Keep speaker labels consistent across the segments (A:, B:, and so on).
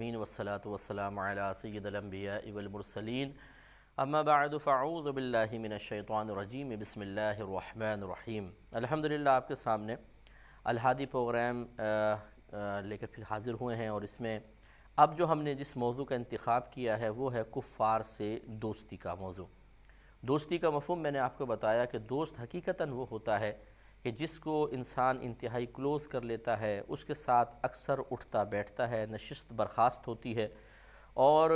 A: امین والصلاة والسلام علی سید الانبیاء والمرسلین اما بعد فاعوذ باللہ من الشیطان الرجیم بسم اللہ الرحمن الرحیم۔ الحمدللہ آپ کے سامنے الہادی پروگرام لے کر پھر حاضر ہوئے ہیں، اور اس میں اب جو ہم نے جس موضوع کا انتخاب کیا ہے وہ ہے کفار سے دوستی کا موضوع۔ دوستی کا مفہوم میں نے آپ کو بتایا کہ دوست حقیقتاً وہ ہوتا ہے کہ جس کو انسان انتہائی کلوز کر لیتا ہے، اس کے ساتھ اکثر اٹھتا بیٹھتا ہے، نشست برخاست ہوتی ہے، اور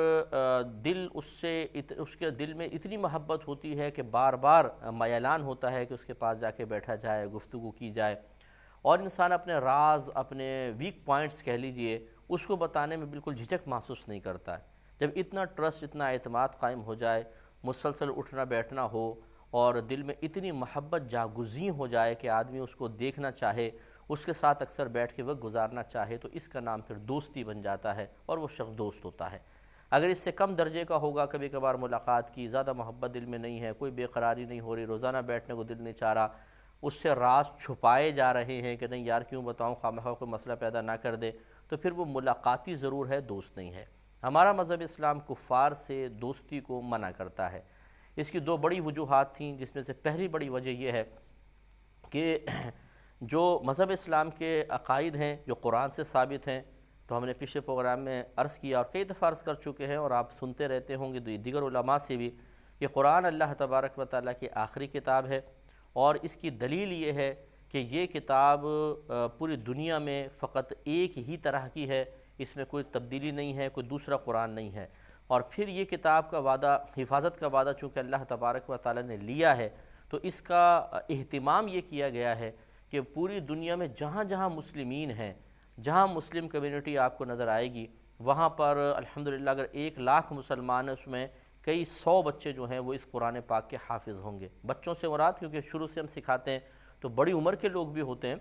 A: اس کے دل میں اتنی محبت ہوتی ہے کہ بار بار میلان ہوتا ہے کہ اس کے پاس جا کے بیٹھا جائے، گفتگو کی جائے، اور انسان اپنے راز، اپنے ویک پوائنٹس کہہ لیجئے، اس کو بتانے میں بالکل جھجک محسوس نہیں کرتا ہے۔ جب اتنا ٹرسٹ، اتنا اعتماد قائم ہو جائے، مسلسل اٹھنا بیٹھنا ہو، اور دل میں اتنی محبت جاگزیں ہو جائے کہ آدمی اس کو دیکھنا چاہے، اس کے ساتھ اکثر بیٹھ کے وقت گزارنا چاہے، تو اس کا نام پھر دوستی بن جاتا ہے، اور وہ شخص دوست ہوتا ہے۔ اگر اس سے کم درجے کا ہوگا، کبھی کبھار ملاقات کی، زیادہ محبت دل میں نہیں ہے، کوئی بے قراری نہیں ہو رہی، روزانہ بیٹھنے کو دل نہیں چاہ رہا، اس سے راز چھپائے جا رہے ہیں کہ نہیں یار کیوں بتاؤں، خواہ کوئی مسئلہ پیدا نہ کر دے، تو پھر وہ ملاقاتی ضرور ہے، دوست نہیں ہے۔ ہمارا مذہب اسلام کفار سے دوستی کو منع کرتا ہے۔ اس کی دو بڑی وجوہات تھیں، جس میں سے پہلی بڑی وجہ یہ ہے کہ جو مذہب اسلام کے عقائد ہیں جو قرآن سے ثابت ہیں، تو ہم نے پچھلے پروگرام میں عرض کیا اور کئی دفعہ عرض کر چکے ہیں، اور آپ سنتے رہتے ہوں گے دیگر علماء سے بھی، کہ قرآن اللہ تبارک و تعالیٰ کی آخری کتاب ہے، اور اس کی دلیل یہ ہے کہ یہ کتاب پوری دنیا میں فقط ایک ہی طرح کی ہے، اس میں کوئی تبدیلی نہیں ہے، کوئی دوسرا قرآن نہیں ہے۔ اور پھر یہ کتاب کا وعدہ، حفاظت کا وعدہ چونکہ اللہ تبارک و تعالیٰ نے لیا ہے، تو اس کا اہتمام یہ کیا گیا ہے کہ پوری دنیا میں جہاں جہاں مسلمین ہیں، جہاں مسلم کمیونٹی آپ کو نظر آئے گی، وہاں پر الحمدللہ اگر 1,00,000 مسلمان ہیں، اس میں کئی 100 بچے جو ہیں وہ اس قرآن پاک کے حافظ ہوں گے۔ بچوں سے مراد کیونکہ شروع سے ہم سکھاتے ہیں، تو بڑی عمر کے لوگ بھی ہوتے ہیں،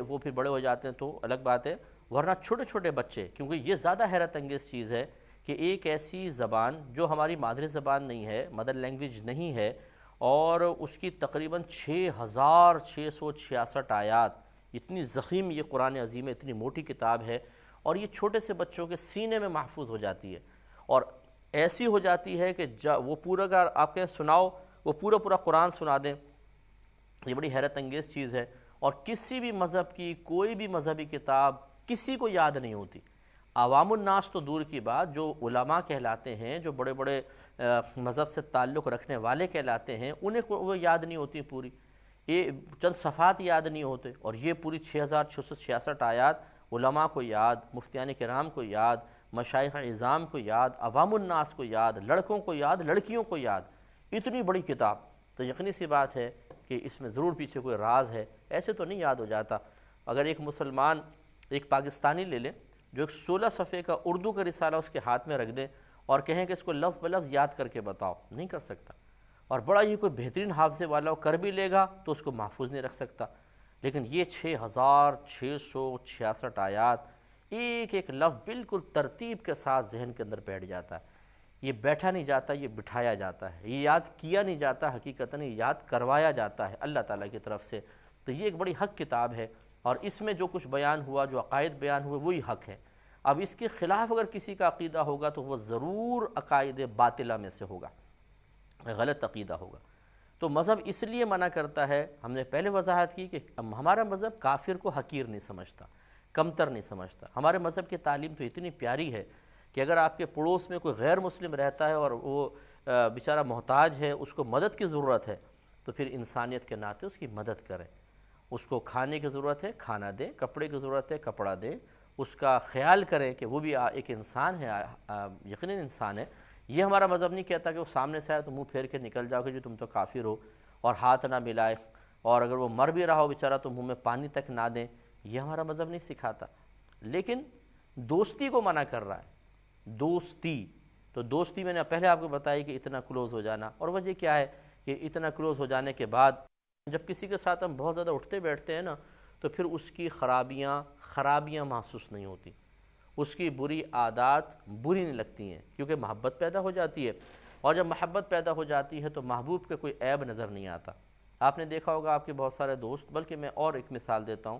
A: وہ پھر بڑے ہو جاتے ہیں تو الگ بات ہے، ورنہ چھوٹے چھوٹے بچے، کیونکہ یہ زیادہ حیرت انگیز چیز ہے کہ ایک ایسی زبان جو ہماری مادری زبان نہیں ہے، مدر لینگویج نہیں ہے، اور اس کی تقریباً 6,666 آیات، اتنی ضخیم یہ قرآن عظیم ہے، اتنی موٹی کتاب ہے، اور یہ چھوٹے سے بچوں کے سینے میں محفوظ ہو جاتی ہے، اور ایسی ہو جاتی ہے کہ وہ پورا اگر آپ کہیں سناؤ، وہ پورا قرآن سنا دیں۔ یہ بڑی حیرت انگیز چیز ہے، اور کسی بھی مذہب کی کوئی بھی مذہبی کتاب کسی کو یاد نہیں ہوتی۔ عوام الناس تو دور کی بات، جو علماء کہلاتے ہیں، جو بڑے بڑے مذہب سے تعلق رکھنے والے کہلاتے ہیں، انہیں وہ یاد نہیں ہوتی پوری، یہ چند صفحات یاد نہیں ہوتے، اور یہ پوری 6,666 آیات علماء کو یاد، مفتیان کرام کو یاد، مشائخ عظام کو یاد، عوام الناس کو یاد، لڑکوں کو یاد، لڑکیوں کو یاد، اتنی بڑی کتاب، تو یقینی سی بات ہے کہ اس میں ضرور پیچھے کوئی راز ہے، ایسے تو نہیں یاد ہو جاتا۔ اگر ایک مسلمان، ایک پاکستانی لے لیں، جو ایک 16 صفحے کا اردو کا رسالہ اس کے ہاتھ میں رکھ دیں اور کہیں کہ اس کو لفظ بلفظ یاد کر کے بتاؤ، نہیں کر سکتا، اور بڑا ہی کوئی بہترین حافظے والا کر بھی لے گا تو اس کو محفوظ نہیں رکھ سکتا۔ لیکن یہ 6,666 آیات، ایک ایک لفظ بالکل ترتیب کے ساتھ ذہن کے اندر بیٹھ جاتا ہے، یہ بیٹھا نہیں جاتا، یہ بٹھایا جاتا ہے، یہ یاد کیا نہیں جاتا، حقیقتاً یہ یاد کروایا جاتا ہے اللہ تعالیٰ کی طرف سے۔ تو یہ ایک بڑی حق کتاب ہے، اور اس میں جو کچھ بیان ہوا، جو عقائد بیان ہوئے، وہی حق ہے۔ اب اس کے خلاف اگر کسی کا عقیدہ ہوگا تو وہ ضرور عقائد باطلہ میں سے ہوگا، غلط عقیدہ ہوگا۔ تو مذہب اس لیے منع کرتا ہے، ہم نے پہلے وضاحت کی کہ ہمارا مذہب کافر کو حقیر نہیں سمجھتا، کمتر نہیں سمجھتا۔ ہمارے مذہب کی تعلیم تو اتنی پیاری ہے کہ اگر آپ کے پڑوس میں کوئی غیر مسلم رہتا ہے اور وہ بیچارہ محتاج ہے، اس کو مدد کی ضرورت ہے، تو پھر انسانیت کے ناطے اس کی مدد کریں۔ اس کو کھانے کی ضرورت ہے، کھانا دیں، کپڑے کی ضرورت ہے، کپڑا دیں، اس کا خیال کریں کہ وہ بھی ایک انسان ہے، یقیناً انسان ہے۔ یہ ہمارا مذہب نہیں کہتا کہ وہ سامنے سے آئے تو منہ پھیر کے نکل جاؤ کہ جو تم تو کافر ہو، اور ہاتھ نہ ملائے، اور اگر وہ مر بھی رہا ہو بیچارہ تو منہ میں پانی تک نہ دیں، یہ ہمارا مذہب نہیں سکھاتا۔ لیکن دوستی کو منع کر رہا ہے، دوستی، تو دوستی میں نے پہلے آپ کو بتائی کہ اتنا کلوز ہو جانا، اور وجہ کیا ہے کہ اتنا کلوز ہو جانے کے بعد جب کسی کے ساتھ ہم بہت زیادہ اٹھتے بیٹھتے ہیں نا، تو پھر اس کی خرابیاں محسوس نہیں ہوتی، اس کی بری عادات بری نہیں لگتی ہیں، کیونکہ محبت پیدا ہو جاتی ہے، اور جب محبت پیدا ہو جاتی ہے تو محبوب کے کوئی عیب نظر نہیں آتا۔ آپ نے دیکھا ہوگا آپ کے بہت سارے دوست، بلکہ میں اور ایک مثال دیتا ہوں،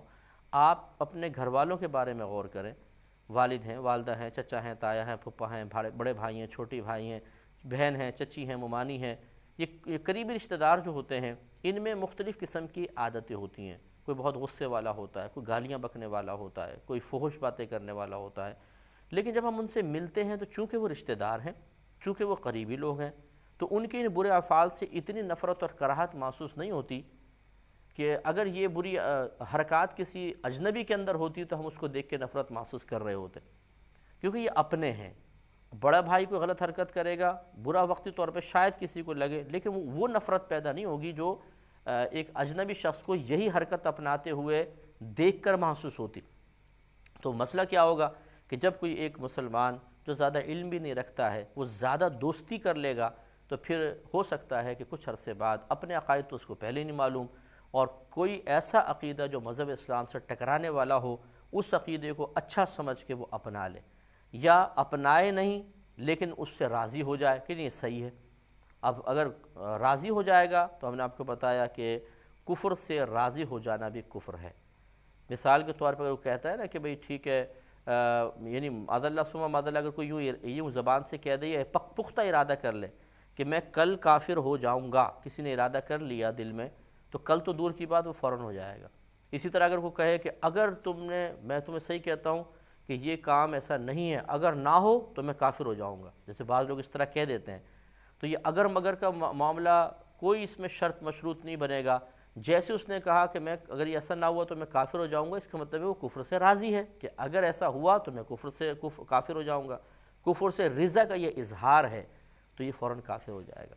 A: آپ اپنے گھر والوں کے بارے میں غور کریں، والد ہیں، والدہ ہیں، چچا ہیں، تایا ہیں، پھپھا ہیں، بڑے بھائی ہیں، چھوٹی بھائی ہیں، بہن ہیں، چچی ہیں، ممانی ہیں، یہ قریبی رشتہ دار جو ہوتے ہیں ان میں مختلف قسم کی عادتیں ہوتی ہیں. کوئی بہت غصے والا ہوتا ہے، کوئی گالیاں بکنے والا ہوتا ہے، کوئی فحش باتیں کرنے والا ہوتا ہے. لیکن جب ہم ان سے ملتے ہیں تو چونکہ وہ رشتہ دار ہیں، چونکہ وہ قریبی لوگ ہیں، تو ان کے ان برے افعال سے اتنی نفرت اور کراہت محسوس نہیں ہوتی کہ اگر یہ بری حرکات کسی اجنبی کے اندر ہوتی تو ہم اس کو دیکھ کے نفرت محسوس کر رہے ہوتے، کیونکہ یہ اپنے ہیں. بڑا بھائی کوئی غلط حرکت کرے گا، برا وقتی طور پہ شاید کسی کو لگے، لیکن وہ نفرت پیدا نہیں ہوگی جو ایک اجنبی شخص کو یہی حرکت اپناتے ہوئے دیکھ کر محسوس ہوتی. تو مسئلہ کیا ہوگا کہ جب کوئی ایک مسلمان جو زیادہ علم بھی نہیں رکھتا ہے وہ زیادہ دوستی کر لے گا تو پھر ہو سکتا ہے کہ کچھ عرصے بعد اپنے عقائد تو اس کو پہلے نہیں معلوم، اور کوئی ایسا عقیدہ جو مذہب اسلام سے ٹکرانے والا ہو اس عقیدے کو اچھا سمجھ کے وہ اپنا لے، یا اپنائے نہیں لیکن اس سے راضی ہو جائے کہ نہیں یہ صحیح ہے. اب اگر راضی ہو جائے گا تو ہم نے آپ کو بتایا کہ کفر سے راضی ہو جانا بھی کفر ہے. مثال کے طور پر وہ کہتا ہے نا کہ بھئی ٹھیک ہے، یعنی معاذ اللہ ثم معاذ اللہ، اگر کوئی یوں زبان سے کہہ دے یا پختہ ارادہ کر لے کہ میں کل کافر ہو جاؤں گا، کسی نے ارادہ کر لیا دل میں، تو کل تو دور کی بات وہ فوراً ہو جائے گا. اسی طرح اگر وہ کہے کہ اگر میں تمہیں صحیح کہتا ہوں کہ یہ کام ایسا نہیں ہے، اگر نہ ہو تو میں کافر ہو جاؤں گا، جیسے بعض لوگ اس طرح کہہ دیتے ہیں، تو یہ اگر مگر کا معاملہ کوئی اس میں شرط مشروط نہیں بنے گا. جیسے اس نے کہا کہ میں اگر یہ ایسا نہ ہوا تو میں کافر ہو جاؤں گا، اس کا مطلب ہے وہ کفر سے راضی ہے کہ اگر ایسا ہوا تو میں کافر ہو جاؤں گا. کفر سے رضا کا یہ اظہار ہے تو یہ فوراً کافر ہو جائے گا.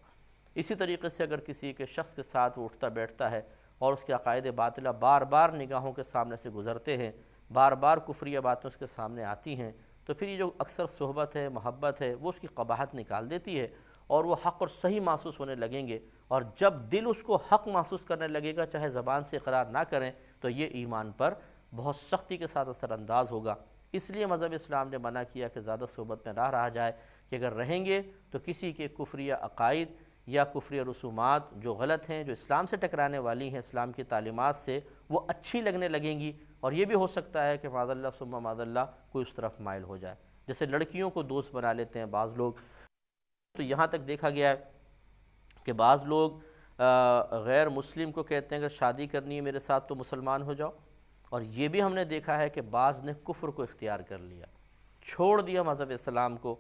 A: اسی طریقے سے اگر کسی کے شخص کے ساتھ وہ اٹھتا بیٹھتا ہے اور اس کے عقائد باطلہ بار بار نگاہوں کے سامنے سے گزرتے ہیں، بار بار کفریہ باتیں اس کے سامنے آتی ہیں، تو پھر یہ جو اکثر صحبت ہے، محبت ہے، وہ اس کی قباحت نکال دیتی ہے اور وہ حق اور صحیح محسوس ہونے لگیں گے. اور جب دل اس کو حق محسوس کرنے لگے گا چاہے زبان سے اقرار نہ کریں تو یہ ایمان پر بہت سختی کے ساتھ اثر انداز ہوگا. اس لیے مذہب اسلام نے منع کیا کہ زیادہ صحبت میں نہ رہا جائے، کہ اگر رہیں گے تو کسی کے کفریہ عقائد یا کفریہ رسومات جو غلط ہیں، جو اسلام سے ٹکرانے والی ہیں، اسلام کی تعلیمات سے، وہ اچھی لگنے لگیں گی. اور یہ بھی ہو سکتا ہے کہ معاذ اللہ ثم معاذ اللہ کوئی اس طرف مائل ہو جائے. جیسے لڑکیوں کو دوست بنا لیتے ہیں بعض لوگ، تو یہاں تک دیکھا گیا ہے کہ بعض لوگ غیر مسلم کو کہتے ہیں اگر شادی کرنی ہے میرے ساتھ تو مسلمان ہو جاؤ. اور یہ بھی ہم نے دیکھا ہے کہ بعض نے کفر کو اختیار کر لیا، چھوڑ دیا مذہب اسلام کو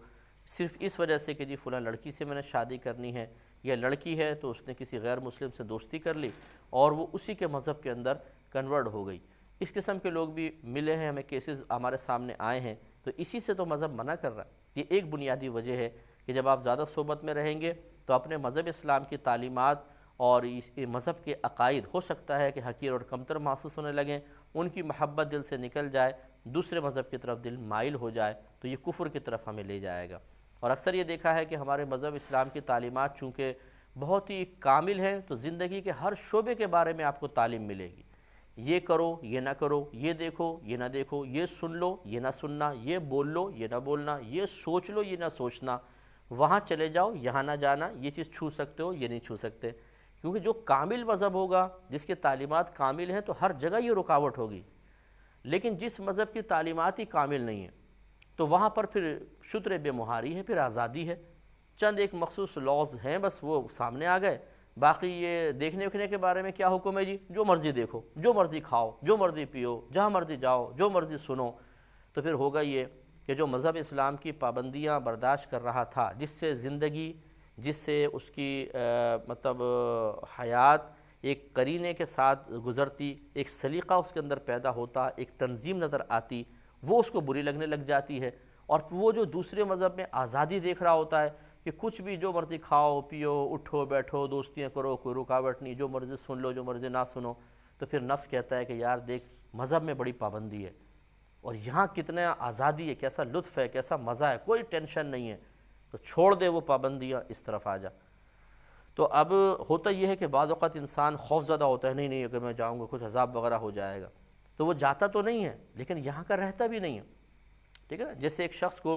A: صرف اس وجہ سے کہ جی فلاں لڑکی سے میں نے شادی کرنی ہے، یا لڑکی ہے تو اس نے کسی غیر مسلم سے دوستی کر لی اور وہ اسی کے مذہب کے اندر کنورٹ ہو گئی. اس قسم کے لوگ بھی ملے ہیں، ہمیں کیسز ہمارے سامنے آئے ہیں. تو اسی سے تو مذہب منع کر رہا ہے. یہ ایک بنیادی وجہ ہے کہ جب آپ زیادہ صحبت میں رہیں گے تو اپنے مذہب اسلام کی تعلیمات اور اس مذہب کے عقائد ہو سکتا ہے کہ حقیر اور کمتر محسوس ہونے لگیں، ان کی محبت دل سے نکل جائے، دوسرے مذہب کی طرف دل مائل ہو جائے تو یہ کفر کی طرف ہمیں لے جائے گا. اور اکثر یہ دیکھا ہے کہ ہمارے مذہب اسلام کی تعلیمات چونکہ بہت ہی کامل ہیں تو زندگی کے ہر شعبے کے بارے میں آپ کو تعلیم ملے گی. یہ کرو، یہ نہ کرو، یہ دیکھو، یہ نہ دیکھو، یہ سن لو، یہ نہ سننا، یہ بول لو، یہ نہ بولنا، یہ سوچ لو، یہ نہ سوچنا، وہاں چلے جاؤ، یہاں نہ جانا، یہ چیز چھو سکتے ہو، یہ نہیں چھو سکتے. کیونکہ جو کامل مذہب ہوگا، جس کے تعلیمات کامل ہیں، تو ہر جگہ یہ رکاوٹ ہوگی. لیکن جس مذہب کی تعلیمات ہی کامل نہیں ہیں تو وہاں پر پھر شتر بے مہاری ہے، پھر آزادی ہے. چند ایک مخصوص لاز ہیں بس وہ سامنے آ گئے، باقی یہ دیکھنے وکھنے کے بارے میں کیا حکم ہے جی، جو مرضی دیکھو، جو مرضی کھاؤ، جو مرضی پیو، جہاں مرضی جاؤ، جو مرضی سنو. تو پھر ہوگا یہ کہ جو مذہب اسلام کی پابندیاں برداشت کر رہا تھا، جس سے زندگی، جس سے اس کی مطلب حیات ایک قرینے کے ساتھ گزرتی، ایک سلیقہ اس کے اندر پیدا ہوتا، ایک تنظیم نظر آتی، وہ اس کو بری لگنے لگ جاتی ہے. اور وہ جو دوسرے مذہب میں آزادی دیکھ رہا ہوتا ہے کہ کچھ بھی جو مرضی کھاؤ پیو، اٹھو بیٹھو، دوستیاں کرو، کوئی رکاوٹ نہیں، جو مرضی سن لو، جو مرضی نہ سنو، تو پھر نفس کہتا ہے کہ یار دیکھ مذہب میں بڑی پابندی ہے اور یہاں کتنا آزادی ہے، کیسا لطف ہے، کیسا مزہ ہے، کوئی ٹینشن نہیں ہے، تو چھوڑ دے وہ پابندیاں، اس طرف آ جا. تو اب ہوتا یہ ہے کہ بعض اوقات انسان خوف زدہ ہوتا ہے، نہیں اگر میں جاؤں گا کچھ عذاب وغیرہ ہو جائے گا، تو وہ جاتا تو نہیں ہے لیکن یہاں کا رہتا بھی نہیں ہے. ٹھیک ہے نا؟ جیسے ایک شخص کو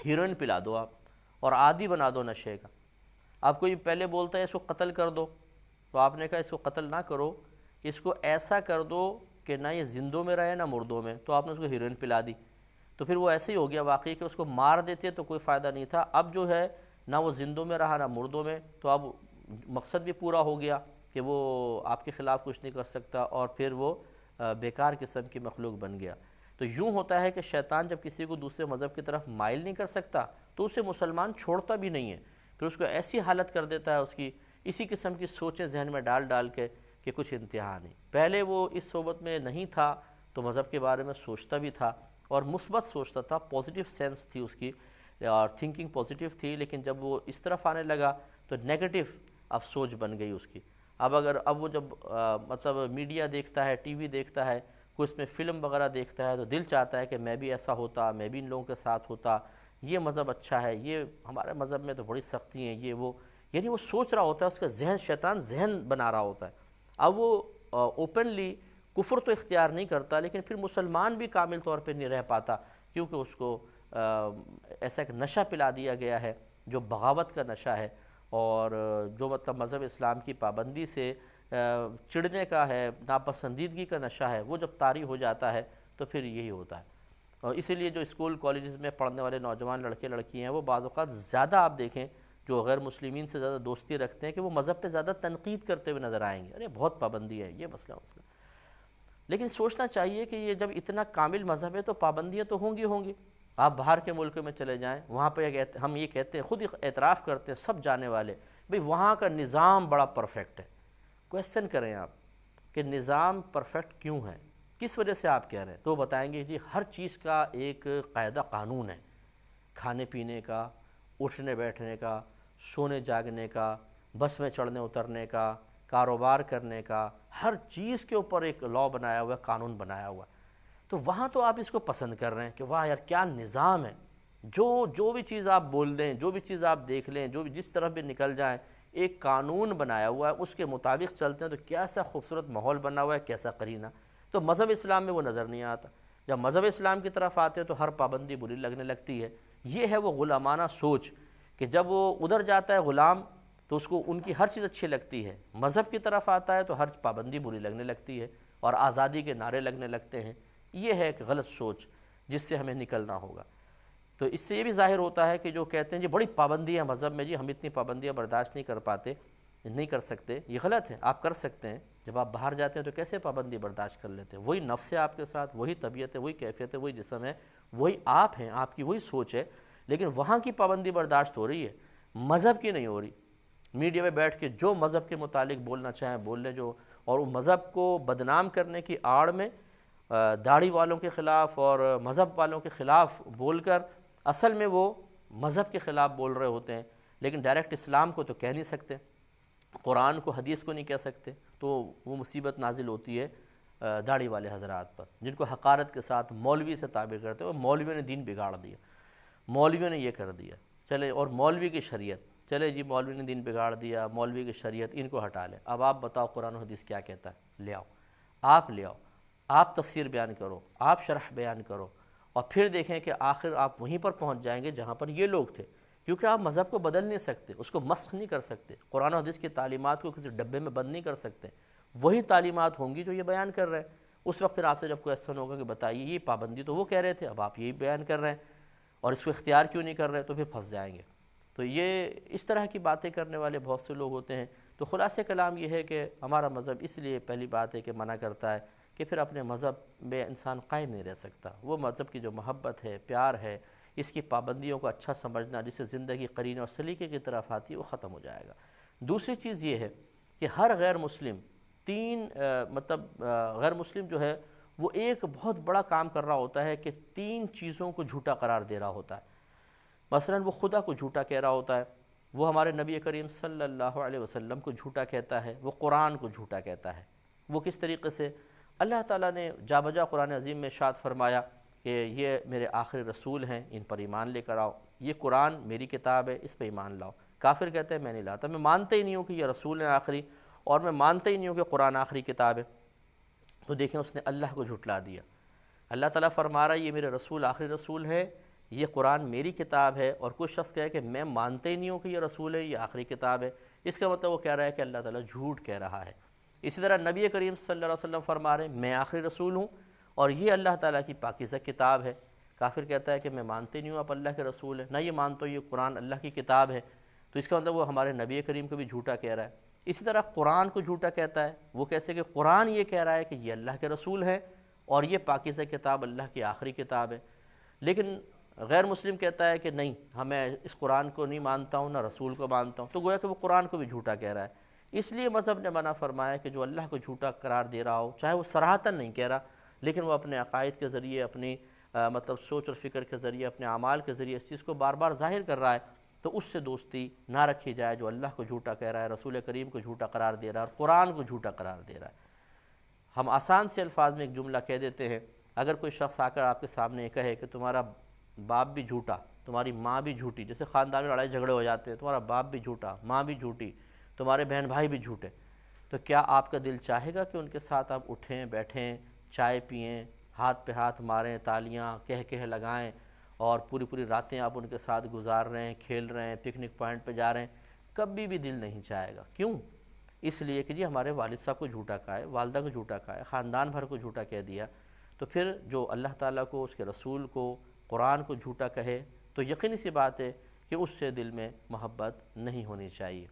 A: ہیروئن پلا دو آپ اور عادی بنا دو نشے کا. آپ کوئی پہلے بولتا ہے اس کو قتل کر دو، تو آپ نے کہا اس کو قتل نہ کرو، اس کو ایسا کر دو کہ نہ یہ زندوں میں رہے نہ مردوں میں، تو آپ نے اس کو ہیروئن پلا دی. تو پھر وہ ایسے ہی ہو گیا واقعی کہ اس کو مار دیتے تو کوئی فائدہ نہیں تھا، اب جو ہے نہ وہ زندوں میں رہا نہ مردوں میں، تو اب مقصد بھی پورا ہو گیا کہ وہ آپ کے خلاف کچھ نہیں کر سکتا، اور پھر وہ بیکار قسم کی مخلوق بن گیا۔ تو یوں ہوتا ہے کہ شیطان جب کسی کو دوسرے مذہب کی طرف مائل نہیں کر سکتا تو اسے مسلمان چھوڑتا بھی نہیں ہے، پھر اس کو ایسی حالت کر دیتا ہے اس کی، اسی قسم کی سوچیں ذہن میں ڈال ڈال کے کہ کچھ انتہا نہیں۔ پہلے وہ اس صحبت میں نہیں تھا تو مذہب کے بارے میں سوچتا بھی تھا اور مثبت سوچتا تھا، پازیٹیو سینس تھی اس کی اور تھنکنگ پازیٹیو تھی، لیکن جب وہ اس طرف آنے لگا تو نیگیٹو اب سوچ بن گئی اس کی۔ اب وہ جب مطلب میڈیا دیکھتا ہے، ٹی وی دیکھتا ہے، کوئی اس میں فلم وغیرہ دیکھتا ہے تو دل چاہتا ہے کہ میں بھی ایسا ہوتا، میں بھی ان لوگوں کے ساتھ ہوتا، یہ مذہب اچھا ہے، یہ ہمارے مذہب میں تو بڑی سختی ہیں، یہ وہ، یعنی وہ سوچ رہا ہوتا ہے، اس کا ذہن شیطان ذہن بنا رہا ہوتا ہے۔ اب وہ اوپنلی کفر تو اختیار نہیں کرتا، لیکن پھر مسلمان بھی کامل طور پہ نہیں رہ پاتا، کیونکہ اس کو ایسا ایک نشہ پلا دیا گیا ہے جو بغاوت کا نشہ ہے، اور جو مطلب مذہب اسلام کی پابندی سے چڑھنے کا ہے، ناپسندیدگی کا نشہ ہے، وہ جب طاری ہو جاتا ہے تو پھر یہی ہوتا ہے۔ اور اسی لیے جو اسکول کالجز میں پڑھنے والے نوجوان لڑکے لڑکی ہیں وہ بعض اوقات زیادہ آپ دیکھیں جو غیر مسلمین سے زیادہ دوستی رکھتے ہیں کہ وہ مذہب پہ زیادہ تنقید کرتے ہوئے نظر آئیں گے، ارے بہت پابندی ہے، یہ مسئلہ مسئلہ۔ لیکن سوچنا چاہیے کہ یہ جب اتنا کامل مذہب ہے تو پابندیاں تو ہوں گی۔ آپ باہر کے ملک میں چلے جائیں، وہاں پہ ہم یہ کہتے ہیں، خود اعتراف کرتے ہیں سب جانے والے، بھئی وہاں کا نظام بڑا پرفیکٹ ہے۔ کویسچن کریں آپ کہ نظام پرفیکٹ کیوں ہے، کس وجہ سے آپ کہہ رہے ہیں، تو بتائیں گے جی ہر چیز کا ایک قاعدہ قانون ہے، کھانے پینے کا، اٹھنے بیٹھنے کا، سونے جاگنے کا، بس میں چڑھنے اترنے کا، کاروبار کرنے کا، ہر چیز کے اوپر ایک لا بنایا ہوا ہے، قانون بنایا ہوا ہے۔ تو وہاں تو آپ اس کو پسند کر رہے ہیں کہ واہ یار کیا نظام ہے، جو بھی چیز آپ بول دیں، جو بھی چیز آپ دیکھ لیں، جو بھی جس طرف بھی نکل جائیں، ایک قانون بنایا ہوا ہے، اس کے مطابق چلتے ہیں تو کیسا خوبصورت ماحول بنا ہوا ہے، کیسا قرینہ۔ تو مذہب اسلام میں وہ نظر نہیں آتا، جب مذہب اسلام کی طرف آتے ہیں تو ہر پابندی بری لگنے لگتی ہے۔ یہ ہے وہ غلامانہ سوچ کہ جب وہ ادھر جاتا ہے غلام تو اس کو ان کی ہر چیز اچھی لگتی ہے، مذہب کی طرف آتا ہے تو ہر پابندی بری لگنے لگتی ہے اور آزادی کے نعرے لگنے لگتے ہیں۔ یہ ہے ایک غلط سوچ جس سے ہمیں نکلنا ہوگا۔ تو اس سے یہ بھی ظاہر ہوتا ہے کہ جو کہتے ہیں جی بڑی پابندی ہے مذہب میں، جی ہم اتنی پابندیاں برداشت نہیں کر سکتے، یہ غلط ہے، آپ کر سکتے ہیں۔ جب آپ باہر جاتے ہیں تو کیسے پابندی برداشت کر لیتے ہیں؟ وہی نفس ہے آپ کے ساتھ، وہی طبیعت ہے، وہی کیفیت ہے، وہی جسم ہے، وہی آپ ہیں، آپ کی وہی سوچ ہے، لیکن وہاں کی پابندی برداشت ہو رہی ہے، مذہب کی نہیں ہو رہی۔ میڈیا میں بیٹھ کے جو مذہب کے متعلق بولنا چاہیں بول لیں، جو اور مذہب کو بدنام کرنے کی آڑ میں داڑھی والوں کے خلاف اور مذہب والوں کے خلاف بول کر اصل میں وہ مذہب کے خلاف بول رہے ہوتے ہیں، لیکن ڈائریکٹ اسلام کو تو کہہ نہیں سکتے، قرآن کو حدیث کو نہیں کہہ سکتے، تو وہ مصیبت نازل ہوتی ہے داڑھی والے حضرات پر، جن کو حقارت کے ساتھ مولوی سے تعبیر کرتے ہیں، اور مولویوں نے دین بگاڑ دیا، مولویوں نے یہ کر دیا، چلے اور مولوی کی شریعت، چلے جی مولوی نے دین بگاڑ دیا، مولوی کی شریعت، ان کو ہٹا لیں۔ اب آپ بتاؤ قرآن و حدیث کیا کہتا ہے، لے آؤ، آپ تفسیر بیان کرو، آپ شرح بیان کرو، اور پھر دیکھیں کہ آخر آپ وہیں پر پہنچ جائیں گے جہاں پر یہ لوگ تھے، کیونکہ آپ مذہب کو بدل نہیں سکتے، اس کو مسخ نہیں کر سکتے، قرآن و حدیث کی تعلیمات کو کسی ڈبے میں بند نہیں کر سکتے، وہی تعلیمات ہوں گی جو یہ بیان کر رہے ہیں۔ اس وقت پھر آپ سے جب کویسچن ہوگا کہ بتائیے یہ پابندی تو وہ کہہ رہے تھے، اب آپ یہی بیان کر رہے ہیں اور اس کو اختیار کیوں نہیں کر رہے، تو پھر پھنس جائیں گے۔ تو یہ اس طرح کی باتیں کرنے والے بہت سے لوگ ہوتے ہیں۔ تو خلاصہ کلام یہ ہے کہ ہمارا مذہب اس لیے پہلی بات ہے کہ منع کرتا ہے کہ پھر اپنے مذہب میں انسان قائم نہیں رہ سکتا، وہ مذہب کی جو محبت ہے، پیار ہے، اس کی پابندیوں کو اچھا سمجھنا، جس سے زندگی قرین اور سلیقے کی طرف آتی ہے، وہ ختم ہو جائے گا۔ دوسری چیز یہ ہے کہ ہر غیر مسلم غیر مسلم جو ہے وہ ایک بہت بڑا کام کر رہا ہوتا ہے کہ 3 چیزوں کو جھوٹا قرار دے رہا ہوتا ہے۔ مثلا وہ خدا کو جھوٹا کہہ رہا ہوتا ہے، وہ ہمارے نبی کریم صلی اللہ علیہ وسلم کو جھوٹا کہتا ہے، وہ قرآن کو جھوٹا کہتا ہے۔ وہ کس طریقے سے؟ اللہ تعالیٰ نے جا بجا قرآن عظیم میں ارشاد فرمایا کہ یہ میرے آخری رسول ہیں، ان پر ایمان لے کر آؤ، یہ قرآن میری کتاب ہے، اس پہ ایمان لاؤ۔ کافر کہتے ہیں میں نہیں لاتا، میں مانتا ہی نہیں ہوں کہ یہ رسول ہیں آخری، اور میں مانتا ہی نہیں ہوں کہ قرآن آخری کتاب ہے۔ تو دیکھیں اس نے اللہ کو جھٹلا دیا۔ اللہ تعالیٰ فرما رہا ہے یہ میرے رسول آخری رسول ہے، یہ قرآن میری کتاب ہے، اور کوئی شخص کہے کہ میں مانتا ہی نہیں ہوں کہ یہ رسول ہے، یہ آخری کتاب ہے، اس کا مطلب وہ کہہ رہا ہے کہ اللہ تعالیٰ جھوٹ کہہ رہا ہے۔ اسی طرح نبی کریم صلی اللہ علیہ وسلم فرما رہے ہیں میں آخری رسول ہوں اور یہ اللہ تعالیٰ کی پاکیزہ کتاب ہے۔ کافر کہتا ہے کہ میں مانتے نہیں ہوں آپ اللہ کے رسول ہیں، نہ یہ مانتا ہوں یہ قرآن اللہ کی کتاب ہے، تو اس کا مطلب وہ ہمارے نبی کریم کو بھی جھوٹا کہہ رہا ہے۔ اسی طرح قرآن کو جھوٹا کہتا ہے، وہ کیسے کہ قرآن یہ کہہ رہا ہے کہ یہ اللہ کے رسول ہے اور یہ پاکیزہ کتاب اللہ کی آخری کتاب ہے، لیکن غیر مسلم کہتا ہے کہ نہیں، ہمیں اس قرآن کو نہیں مانتا ہوں، نہ رسول کو مانتا ہوں، تو گویا کہ وہ قرآن کو بھی جھوٹا کہہ رہا ہے۔ اس لیے مذہب نے منع فرمایا کہ جو اللہ کو جھوٹا قرار دے رہا ہو، چاہے وہ صراحتاً نہیں کہہ رہا لیکن وہ اپنے عقائد کے ذریعے، اپنی مطلب سوچ اور فکر کے ذریعے، اپنے اعمال کے ذریعے اس چیز کو بار بار ظاہر کر رہا ہے، تو اس سے دوستی نہ رکھی جائے جو اللہ کو جھوٹا کہہ رہا ہے، رسول کریم کو جھوٹا قرار دے رہا ہے اور قرآن کو جھوٹا قرار دے رہا ہے۔ ہم آسان سے الفاظ میں ایک جملہ کہہ دیتے ہیں، اگر کوئی شخص آ کر آپ کے سامنے یہ کہے کہ تمہارا باپ بھی جھوٹا، تمہاری ماں بھی جھوٹی، جیسے خاندان میں لڑائی جھگڑے ہو جاتے ہیں، تمہارا باپ بھی جھوٹا، ماں بھی جھوٹی، تمہارے بہن بھائی بھی جھوٹے، تو کیا آپ کا دل چاہے گا کہ ان کے ساتھ آپ اٹھیں، بیٹھیں، چائے پئیں، ہاتھ پہ ہاتھ ماریں، تالیاں کہہ لگائیں اور پوری پوری راتیں آپ ان کے ساتھ گزار رہے ہیں، کھیل رہے ہیں، پکنک پوائنٹ پہ جا رہے ہیں؟ کبھی بھی دل نہیں چاہے گا۔ کیوں؟ اس لیے کہ جی ہمارے والد صاحب کو جھوٹا کہا ہے، والدہ کو جھوٹا کہا ہے، خاندان بھر کو جھوٹا کہہ دیا، تو پھر جو اللہ تعالیٰ کو، اس کے رسول کو، قرآن کو جھوٹا کہے تو یقینی سی بات ہے کہ اس سے دل میں محبت نہیں ہونی چاہیے۔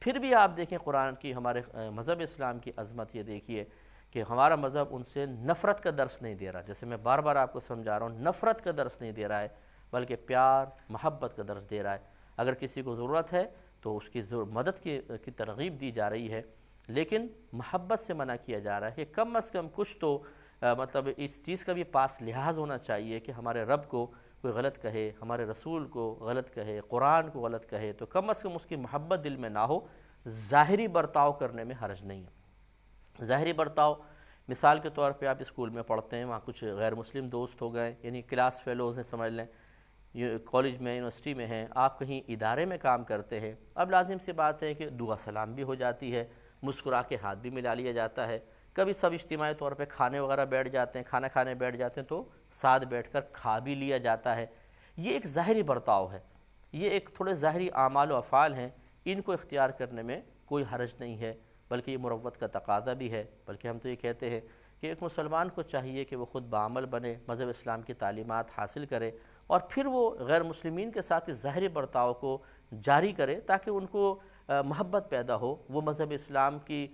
A: پھر بھی آپ دیکھیں قرآن کی، ہمارے مذہب اسلام کی عظمت یہ دیکھیے کہ ہمارا مذہب ان سے نفرت کا درس نہیں دے رہا، جیسے میں بار بار آپ کو سمجھا رہا ہوں، نفرت کا درس نہیں دے رہا ہے بلکہ پیار محبت کا درس دے رہا ہے۔ اگر کسی کو ضرورت ہے تو اس کی مدد کی ترغیب دی جا رہی ہے، لیکن محبت سے منع کیا جا رہا ہے کہ کم از کم کچھ تو مطلب اس چیز کا بھی پاس لحاظ ہونا چاہیے کہ ہمارے رب کو کوئی غلط کہے، ہمارے رسول کو غلط کہے، قرآن کو غلط کہے تو کم از کم اس کی محبت دل میں نہ ہو۔ ظاہری برتاؤ کرنے میں حرج نہیں ہے۔ ظاہری برتاؤ مثال کے طور پہ آپ اسکول میں پڑھتے ہیں، وہاں کچھ غیر مسلم دوست ہو گئے، یعنی کلاس فیلوز ہیں سمجھ لیں، کالج میں، یونیورسٹی میں ہیں، آپ کہیں ادارے میں کام کرتے ہیں، اب لازم سی بات ہے کہ دعا سلام بھی ہو جاتی ہے، مسکرا کے ہاتھ بھی ملا لیا جاتا ہے، کبھی سب اجتماعی طور پہ کھانے وغیرہ بیٹھ جاتے ہیں، کھانا کھانے بیٹھ جاتے ہیں تو ساتھ بیٹھ کر کھا بھی لیا جاتا ہے۔ یہ ایک ظاہری برتاؤ ہے، یہ ایک تھوڑے ظاہری اعمال و افعال ہیں، ان کو اختیار کرنے میں کوئی حرج نہیں ہے، بلکہ یہ مروت کا تقاضا بھی ہے۔ بلکہ ہم تو یہ کہتے ہیں کہ ایک مسلمان کو چاہیے کہ وہ خود بعمل بنے، مذہب اسلام کی تعلیمات حاصل کرے اور پھر وہ غیر مسلمین کے ساتھ اس ظاہری برتاؤ کو جاری کرے تاکہ ان کو محبت پیدا ہو، وہ مذہب اسلام کی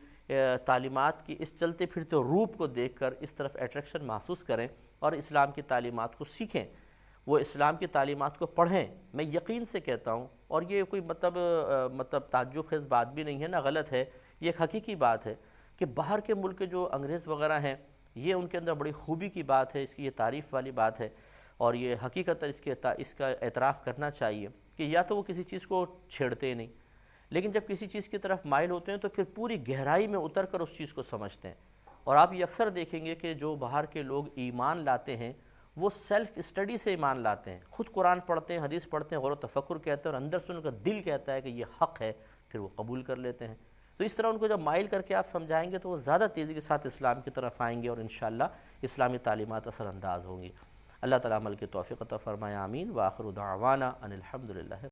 A: تعلیمات کی اس چلتے پھرتے روپ کو دیکھ کر اس طرف اٹریکشن محسوس کریں اور اسلام کی تعلیمات کو سیکھیں، وہ اسلام کی تعلیمات کو پڑھیں۔ میں یقین سے کہتا ہوں، اور یہ کوئی مطلب تعجب خیز بات بھی نہیں ہے، نہ غلط ہے، یہ ایک حقیقی بات ہے کہ باہر کے ملک کے جو انگریز وغیرہ ہیں، یہ ان کے اندر بڑی خوبی کی بات ہے، اس کی یہ تعریف والی بات ہے اور یہ حقیقت اس کا اعتراف کرنا چاہیے کہ یا تو وہ کسی چیز کو چھیڑتے نہیں، لیکن جب کسی چیز کی طرف مائل ہوتے ہیں تو پھر پوری گہرائی میں اتر کر اس چیز کو سمجھتے ہیں۔ اور آپ یہ اکثر دیکھیں گے کہ جو باہر کے لوگ ایمان لاتے ہیں وہ سیلف اسٹڈی سے ایمان لاتے ہیں، خود قرآن پڑھتے ہیں، حدیث پڑھتے ہیں، غور و تفکر کہتے ہیں اور اندر سے ان کا دل کہتا ہے کہ یہ حق ہے، پھر وہ قبول کر لیتے ہیں۔ تو اس طرح ان کو جب مائل کر کے آپ سمجھائیں گے تو وہ زیادہ تیزی کے ساتھ اسلام کی طرف آئیں گے اور انشاءاللہ اسلامی تعلیمات اثر انداز ہوں گی۔ اللہ تعالیٰ عمل کی توفیق عطا فرمائے، آمین۔ وآخر دعوانا ان الحمدللہ۔